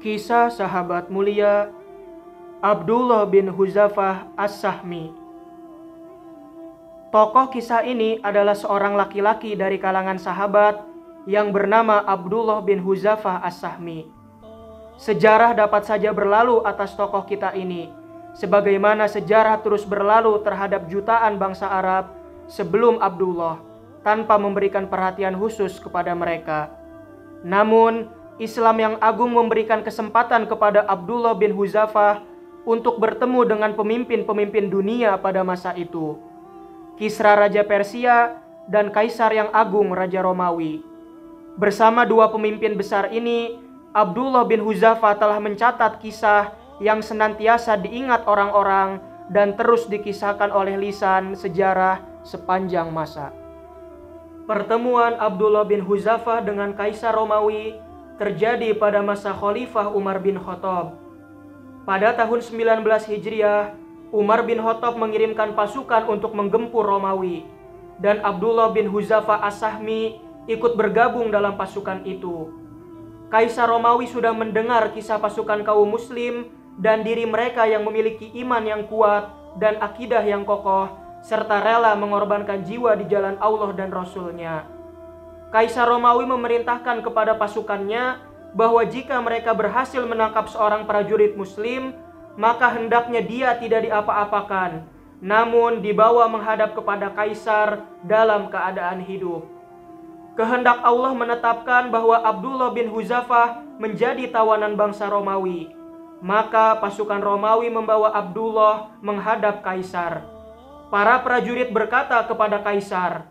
Kisah sahabat mulia Abdullah bin Huzafah As-Sahmi. Tokoh kisah ini adalah seorang laki-laki dari kalangan sahabat yang bernama Abdullah bin Huzafah As-Sahmi. Sejarah dapat saja berlalu atas tokoh kita ini, sebagaimana sejarah terus berlalu terhadap jutaan bangsa Arab sebelum Abdullah, tanpa memberikan perhatian khusus kepada mereka. Namun, Islam yang agung memberikan kesempatan kepada Abdullah bin Huzafah untuk bertemu dengan pemimpin-pemimpin dunia pada masa itu. Kisra Raja Persia dan Kaisar yang agung Raja Romawi. Bersama dua pemimpin besar ini, Abdullah bin Huzafah telah mencatat kisah yang senantiasa diingat orang-orang dan terus dikisahkan oleh lisan sejarah sepanjang masa. Pertemuan Abdullah bin Huzafah dengan Kaisar Romawi terjadi pada masa Khalifah Umar bin Khattab. Pada tahun 19 Hijriah, Umar bin Khattab mengirimkan pasukan untuk menggempur Romawi, dan Abdullah bin Huzafah As-Sahmi ikut bergabung dalam pasukan itu. Kaisar Romawi sudah mendengar kisah pasukan kaum muslim dan diri mereka yang memiliki iman yang kuat dan akidah yang kokoh, serta rela mengorbankan jiwa di jalan Allah dan Rasul-Nya. Kaisar Romawi memerintahkan kepada pasukannya bahwa jika mereka berhasil menangkap seorang prajurit muslim, maka hendaknya dia tidak diapa-apakan, namun dibawa menghadap kepada Kaisar dalam keadaan hidup. Kehendak Allah menetapkan bahwa Abdullah bin Huzafah menjadi tawanan bangsa Romawi. Maka pasukan Romawi membawa Abdullah menghadap Kaisar. Para prajurit berkata kepada Kaisar,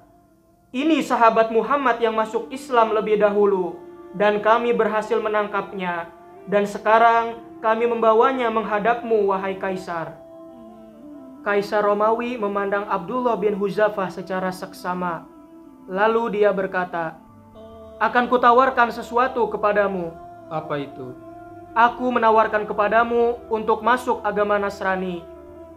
"Ini sahabat Muhammad yang masuk Islam lebih dahulu, dan kami berhasil menangkapnya, dan sekarang kami membawanya menghadapmu, wahai Kaisar." Kaisar Romawi memandang Abdullah bin Huzafah secara seksama. Lalu dia berkata, "Akan kutawarkan sesuatu kepadamu." Apa itu? "Aku menawarkan kepadamu untuk masuk agama Nasrani.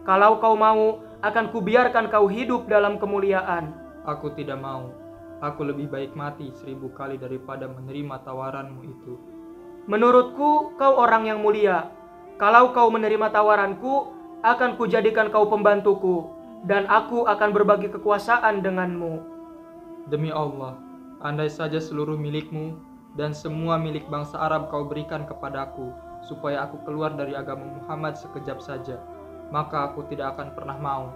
Kalau kau mau, akan kubiarkan kau hidup dalam kemuliaan." Aku tidak mau. Aku lebih baik mati 1000 kali daripada menerima tawaranmu itu. "Menurutku kau orang yang mulia. Kalau kau menerima tawaranku, akan kujadikan kau pembantuku, dan aku akan berbagi kekuasaan denganmu." Demi Allah, andai saja seluruh milikmu dan semua milik bangsa Arab kau berikan kepadaku, supaya aku keluar dari agama Muhammad sekejap saja, maka aku tidak akan pernah mau.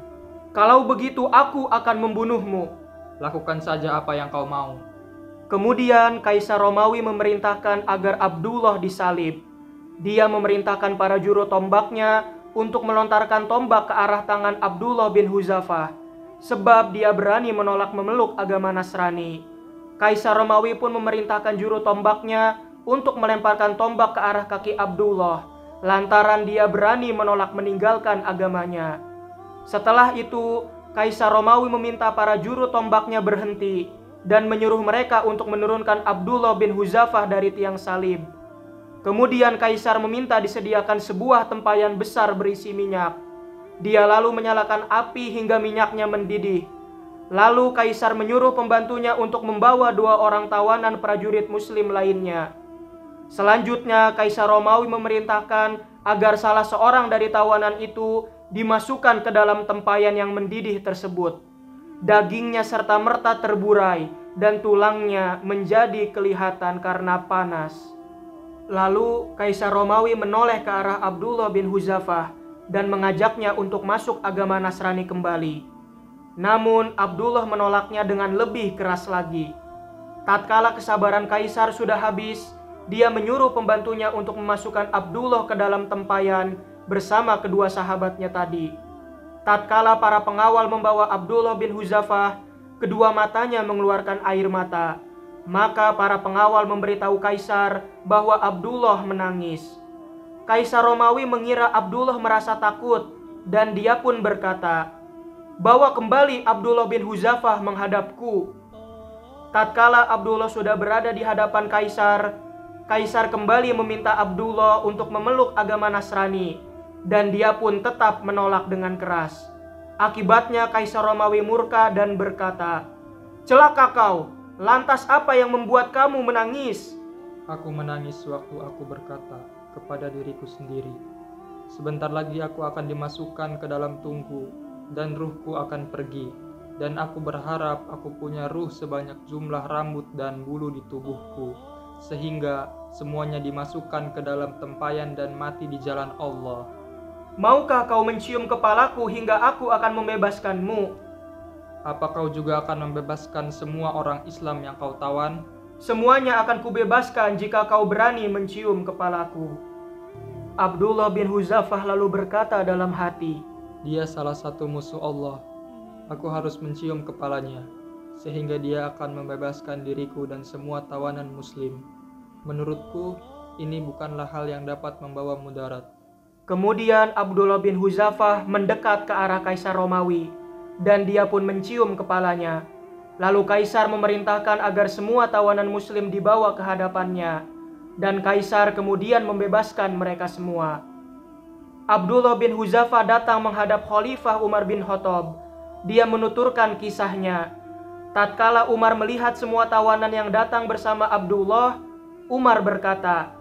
"Kalau begitu aku akan membunuhmu." Lakukan saja apa yang kau mau. Kemudian Kaisar Romawi memerintahkan agar Abdullah disalib. Dia memerintahkan para juru tombaknya untuk melontarkan tombak ke arah tangan Abdullah bin Huzafah, sebab dia berani menolak memeluk agama Nasrani. Kaisar Romawi pun memerintahkan juru tombaknya untuk melemparkan tombak ke arah kaki Abdullah, lantaran dia berani menolak meninggalkan agamanya. Setelah itu, Kaisar Romawi meminta para juru tombaknya berhenti dan menyuruh mereka untuk menurunkan Abdullah bin Huzafah dari tiang salib. Kemudian Kaisar meminta disediakan sebuah tempayan besar berisi minyak. Dia lalu menyalakan api hingga minyaknya mendidih. Lalu Kaisar menyuruh pembantunya untuk membawa 2 orang tawanan prajurit muslim lainnya. Selanjutnya Kaisar Romawi memerintahkan agar salah seorang dari tawanan itu dimasukkan ke dalam tempayan yang mendidih tersebut. Dagingnya serta merta terburai dan tulangnya menjadi kelihatan karena panas. Lalu Kaisar Romawi menoleh ke arah Abdullah bin Huzafah dan mengajaknya untuk masuk agama Nasrani kembali. Namun Abdullah menolaknya dengan lebih keras lagi. Tatkala kesabaran Kaisar sudah habis, dia menyuruh pembantunya untuk memasukkan Abdullah ke dalam tempayan bersama kedua sahabatnya tadi. Tatkala para pengawal membawa Abdullah bin Huzafah, kedua matanya mengeluarkan air mata. Maka para pengawal memberitahu Kaisar bahwa Abdullah menangis. Kaisar Romawi mengira Abdullah merasa takut, dan dia pun berkata, "Bawa kembali Abdullah bin Huzafah menghadapku." Tatkala Abdullah sudah berada di hadapan Kaisar, Kaisar kembali meminta Abdullah untuk memeluk agama Nasrani, dan dia pun tetap menolak dengan keras. Akibatnya Kaisar Romawi murka dan berkata, "Celaka kau, lantas apa yang membuat kamu menangis?" Aku menangis waktu aku berkata, kepada diriku sendiri. Sebentar lagi aku akan dimasukkan ke dalam tungku, dan ruhku akan pergi. Dan aku berharap aku punya ruh sebanyak jumlah rambut dan bulu di tubuhku, sehingga semuanya dimasukkan ke dalam tempayan dan mati di jalan Allah. Maukah kau mencium kepalaku hingga aku akan membebaskanmu? Apa kau juga akan membebaskan semua orang Islam yang kau tawan? Semuanya akan kubebaskan jika kau berani mencium kepalaku. Abdullah bin Huzafah lalu berkata dalam hati, Dia salah satu musuh Allah. Aku harus mencium kepalanya, sehingga dia akan membebaskan diriku dan semua tawanan muslim. Menurutku, ini bukanlah hal yang dapat membawa mudarat. Kemudian Abdullah bin Huzafah mendekat ke arah Kaisar Romawi, dan dia pun mencium kepalanya. Lalu Kaisar memerintahkan agar semua tawanan muslim dibawa ke hadapannya, dan Kaisar kemudian membebaskan mereka semua. Abdullah bin Huzafah datang menghadap Khalifah Umar bin Khattab. Dia menuturkan kisahnya. Tatkala Umar melihat semua tawanan yang datang bersama Abdullah, Umar berkata,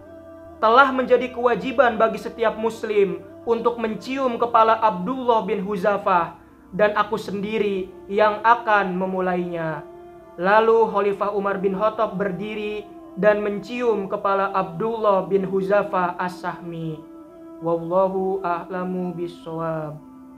telah menjadi kewajiban bagi setiap muslim untuk mencium kepala Abdullah bin Huzafah, dan aku sendiri yang akan memulainya. Lalu Khalifah Umar bin Khattab berdiri dan mencium kepala Abdullah bin Huzafah as-Sahmi. Wallahu a'lamu bishawab.